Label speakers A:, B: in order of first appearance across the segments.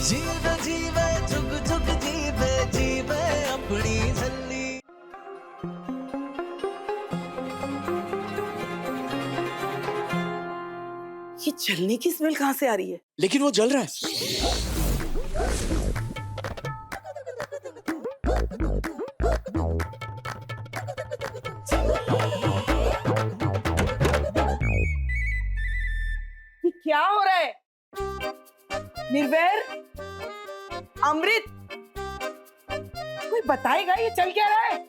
A: जीवे जीवे जुग जुग जीवे जीवे अपनी झल्ली।
B: ये जलने की स्मेल कहाँ से आ रही है?
C: लेकिन वो जल रहा है।
B: ये क्या हो रहा है? निर्वैर, अमृत, कोई बताएगा ये चल क्या रहा है?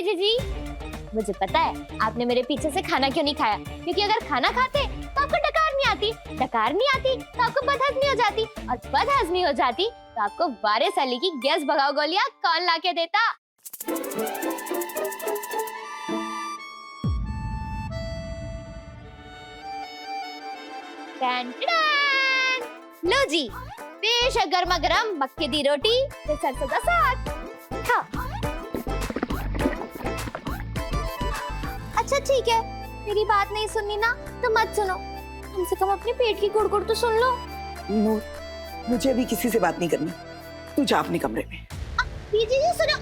D: जी मुझे पता है आपने मेरे पीछे से खाना क्यों नहीं खाया, क्योंकि अगर खाना खाते तो आपको डकार नहीं आती, डकार नहीं आती तो आपको बदहजमी हो जाती, और बदहजमी हो जाती तो आपको वारिस अली की गैस भगाओ गोलियां कौन लाके देता। लो जी, पेश है गर्मा गर्म मक्के दी रोटी ते सरसों दा साग। खाओ। अच्छा ठीक है, मेरी बात नहीं सुननी ना तो मत सुनो, कम से कम अपने पेट की गुड़गुड़ तो सुन लो।
B: नूर, मुझे अभी किसी से बात नहीं करनी, तू जा अपने कमरे में।
D: दीदी जी सुनो।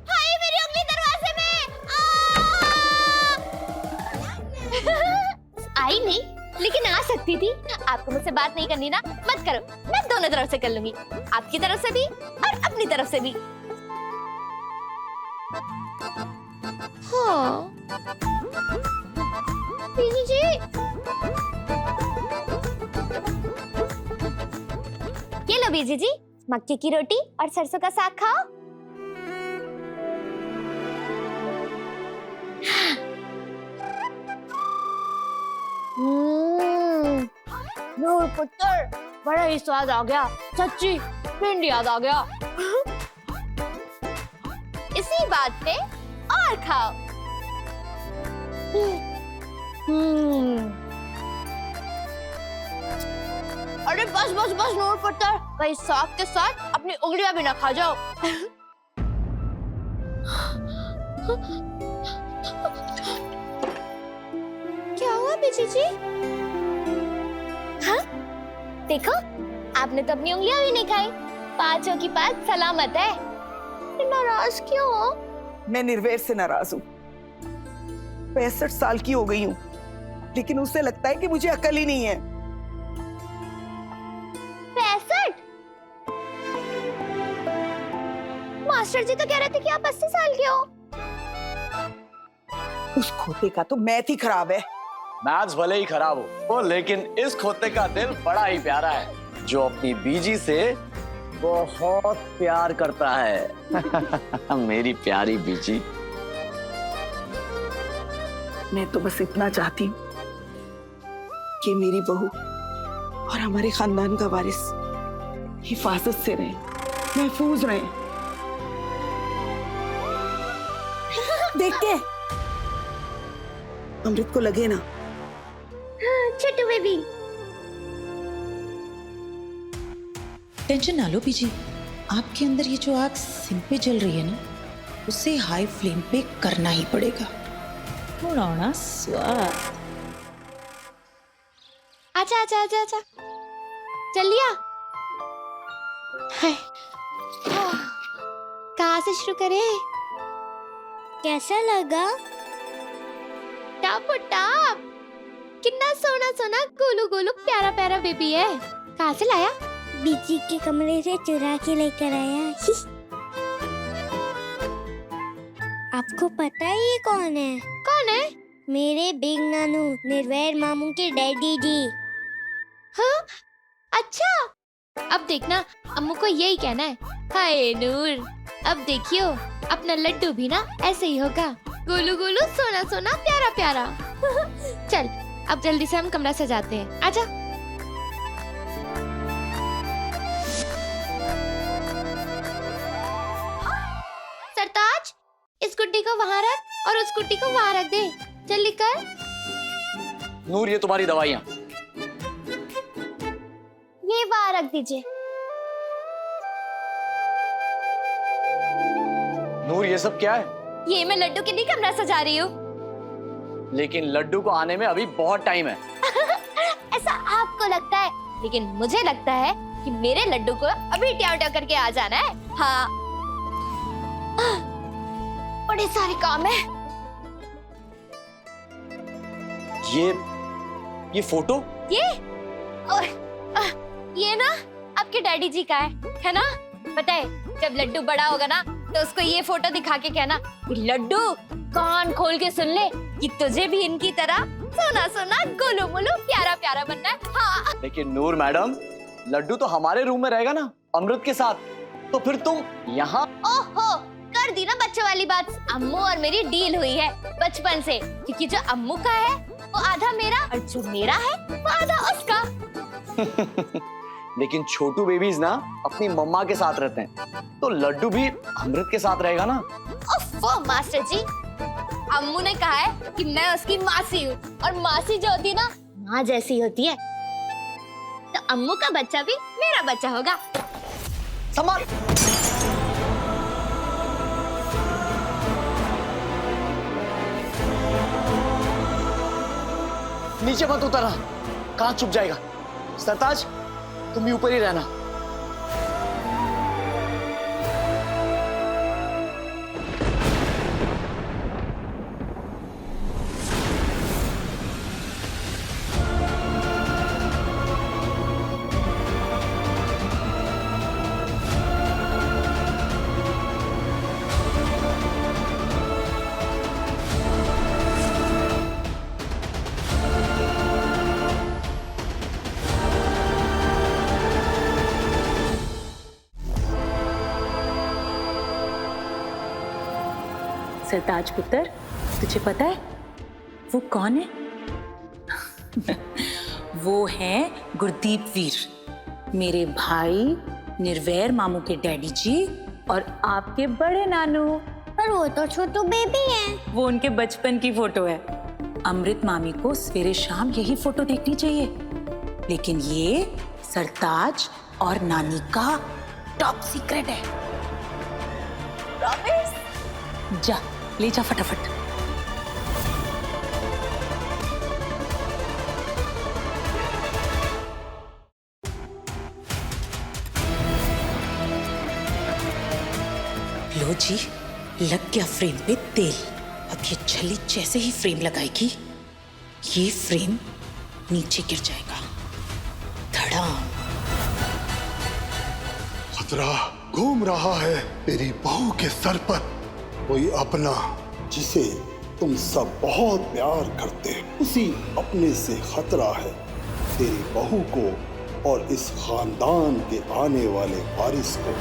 D: हाय मेरी उंगली दरवाजे में। आई नहीं, लेकिन आ सकती थी। आपको मुझसे बात नहीं करनी ना, मत करो, मैं दोनों तरफ से कर लूंगी, आपकी तरफ से भी और अपनी तरफ से भी। हाँ बीजी जी, ये लो बीजी जी, मक्के की रोटी और सरसों का साग खाओ। नूर पुत्र, बड़ा ही स्वाद आ गया, सच्ची पिंड याद आ गया। इसी बात पे और खाओ। अरे बस बस बस नूर पुत्र, भाई साग के साथ अपनी उंगलियां भी ना खा जाओ। क्या हुआ बीजी जी? हाँ देखो, आपने तो अपनी उंगलियां भी नहीं खाई, पांचों की पांच सलामत है। नाराज क्यों हो?
B: मैं निर्वैर से नाराज हूँ। 65 साल की हो गई हूँ, लेकिन उसे लगता है कि मुझे अकल ही नहीं है।
D: 65? मास्टर जी तो कह रहे थे कि आप 80 साल के हो।
B: उस खोते का तो मैथ ही खराब है।
C: मैथ्स भले ही खराब हो, लेकिन इस खोते का दिल बड़ा ही प्यारा है, जो अपनी बीजी से बहुत प्यार करता है। मेरी प्यारी बीजी।
B: मैं तो बस इतना चाहती हूँ कि मेरी बहू और हमारे खानदान का वारिस हिफाजत से रहे, महफूज रहे। देखते अमृत को लगे ना।
D: छोटू बेबी,
E: टेंशन ना लो बीजी, आपके अंदर ये जो आग सिम पे जल रही है ना, उसे हाई फ्लेम पे करना ही पड़ेगा। थोड़ा स्वाद।
D: आजा आजा आजा आजा, चल लिया। कहाँ से शुरू करें? कैसा लगा? टाप टाप, कितना सोना सोना गोलू गोलू प्यारा प्यारा बेबी है। कहाँ से लाया?
F: बीजी के कमरे से चुरा के लेकर आया। आपको पता है ये कौन है?
D: कौन है?
F: मेरे बिग नानू, निर्वैर मामू के डैडी जी।
D: हाँ अच्छा, अब देखना अम्मू को यही कहना है, हाय नूर। अब देखियो अपना लड्डू भी ना ऐसे ही होगा, गोलू गोलू सोना सोना प्यारा प्यारा। चल अब जल्दी से हम कमरा सजाते हैं, आजा। सरताज, इस गुड्डी को वहाँ रख और उस गुड्डी को वहाँ रख दे, जल्दी कर।
C: नूर, ये तुम्हारी दवाइयाँ।
F: ये बाहर रख दीजिए।
C: नूर, ये सब क्या है?
D: ये मैं लड्डू के लिए कमरा सजा रही हूँ।
C: लेकिन लड्डू को आने में अभी बहुत टाइम है।
D: ऐसा आपको लगता है, लेकिन मुझे लगता है कि मेरे लड्डू को अभी ट्याव ट्याव करके आ जाना है। हाँ, बड़े सारे काम है।
C: ये फोटो?
D: ये ना आपके डैडी जी का है ना? पता है, जब लड्डू बड़ा होगा ना तो उसको ये फोटो दिखा के कहना कि लड्डू कान खोल के सुन ले कि तुझे भी इनकी तरह सोना सोना गोलू मोलू प्यारा प्यारा बनना है। हाँ।
C: लेकिन नूर मैडम, लड्डू तो हमारे रूम में रहेगा ना, अमृत के साथ। तो फिर तुम यहाँ?
D: ओहो, कर दी ना बच्चों वाली बात। अम्मू और मेरी डील हुई है बचपन से, क्योंकि जो अम्मू का है वो आधा मेरा और जो मेरा है वो आधा उसका।
C: लेकिन छोटू बेबीज ना अपनी मम्मा के साथ रहते हैं, तो लड्डू भी अमृत के साथ रहेगा ना।
D: ओफो मास्टर जी, अम्मू ने कहा है कि मैं उसकी मासी हूँ, और मासी जो होती है ना माँ जैसी होती है, तो अम्मू का बच्चा भी मेरा बच्चा होगा।
C: संभाल। नीचे मत उतरना, कहाँ चुप जाएगा। सरताज, तुम भी ऊपर ही रहना।
E: सरताज पुत्र, तुझे पता है वो कौन है? वो है गुरदीप वीर, मेरे भाई निर्वैर मामू के डैडी जी और आपके बड़े नानू।
F: पर वो तो छोटू बेबी है।
E: वो उनके बचपन की फोटो है। अमृत मामी को सवेरे शाम यही फोटो देखनी चाहिए, लेकिन ये सरताज और नानी का टॉप सीक्रेट है। प्रॉमिस? जा ले जा फटाफट। लो जी, लग गया फ्रेम पे तेल। अब ये छली जैसे ही फ्रेम लगाएगी, ये फ्रेम नीचे गिर जाएगा। धड़ाम।
G: खतरा घूम रहा है तेरी बहू के सर पर। कोई अपना जिसे तुम सब बहुत प्यार करते हो, उसी अपने से खतरा है तेरी बहू को और इस खानदान के आने वाले वारिस को।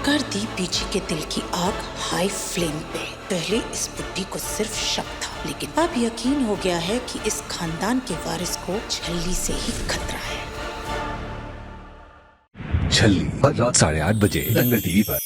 E: कर दी बीजी के दिल की आग हाई फ्लेम पे। पहले इस बुद्धि को सिर्फ शक था, लेकिन अब यकीन हो गया है कि इस खानदान के वारिस को छल्ली से ही खतरा है।
H: छल्ली, रात 8:30 बजे दंगल टीवी पर।